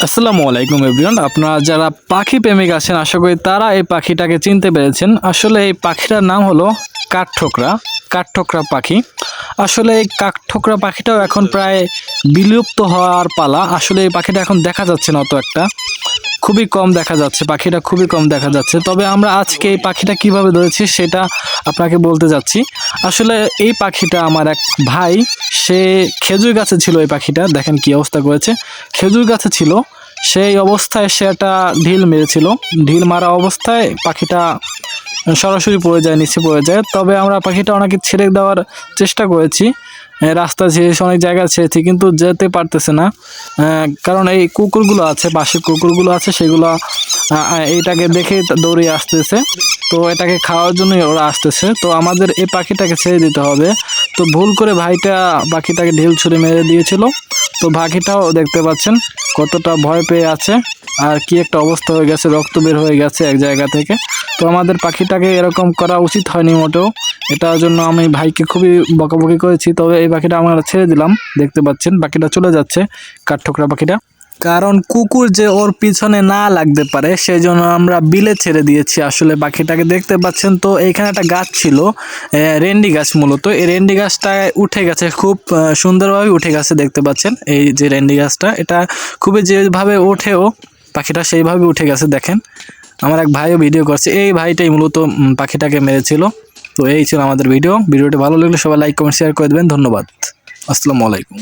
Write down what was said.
আসসালামু আলাইকুম এভরিওয়ান। আপনারা যারা পাখি প্রেমিক আছেন আশা করি তারা এই পাখিটাকে চিনতে পেরেছেন। আসলে এই পাখিটার নাম হলো কাঠঠোকরা পাখি। আসলে এই কাঠঠোকরা পাখিটাও এখন প্রায় বিলুপ্ত হওয়ার পালা। আসলে এই পাখিটা এখন দেখা যাচ্ছে না, অত একটা খুবই কম দেখা যাচ্ছে, পাখিটা খুবই কম দেখা যাচ্ছে। তবে আমরা আজকে এই পাখিটা কিভাবে ধরেছি সেটা আপনাকে বলতে যাচ্ছি। আসলে এই পাখিটা আমার এক ভাই, সে খেজুর গাছে ছিল। এই পাখিটা দেখেন কি অবস্থা করেছে, খেজুর গাছে ছিল। সেই অবস্থায় সে একটা ঢিল মেরেছিল। ঢিল মারা অবস্থায় পাখিটা সরাসরি পড়ে যায়, নিচে পড়ে যায়। তবে আমরা পাখিটা অনেকে ছেড়ে দেওয়ার চেষ্টা করেছি, রাস্তা ছেড়েছি, অনেক জায়গা ছেড়েছি, কিন্তু যেতে পারতেছে না। কারণ এই কুকুরগুলো আছে, পাশের কুকুরগুলো আছে, সেগুলো এইটাকে দেখে দৌড়িয়ে আসতেছে। তো এটাকে খাওয়ার জন্যই ওরা আসতেছে। তো আমাদের এই পাখিটাকে ছেড়ে দিতে হবে। তো ভুল করে ভাইটা পাখিটাকে ঢিল ছুঁড়ে মেরে দিয়েছিল। তো পাখিটাও দেখতে পাচ্ছেন কতটা ভয় পেয়ে আছে, আর কি একটা অবস্থা হয়ে গেছে, রক্ত বের হয়ে গেছে এক জায়গা থেকে। তো আমাদের পাখিটাকে এরকম করা উচিত হয়নি মোটেও। এটার জন্য আমি ভাইকে খুবই বকাবকি করেছি। তবে এই পাখিটা আমরা ছেড়ে দিলাম, দেখতে পাচ্ছেন পাখিটা চলে যাচ্ছে, কাঠঠোকরা পাখিটা। কারণ কুকুর যে ওর পিছনে না লাগতে পারে সেই জন্য আমরা বিলে ছেড়ে দিয়েছি আসলে পাখিটাকে, দেখতে পাচ্ছেন। তো এইখানে একটা গাছ ছিল, রেন্ডি গাছ মূলত। এই রেন্ডি গাছটায় উঠে গেছে, খুব সুন্দরভাবে উঠে গেছে, দেখতে পাচ্ছেন। এই যে রেন্ডি গাছটা, এটা খুবই যেভাবে ওঠেও পাখিটা সেইভাবে উঠে গেছে, দেখেন। আমার এক ভাইও ভিডিও করছে, এই ভাইটাই মূলত পাখিটাকে মেরেছিল। তো এই ছিল আমাদের ভিডিওটি ভালো লাগলে সবাই লাইক কমেন্ট শেয়ার করে দেবেন। ধন্যবাদ। আসসালামু আলাইকুম।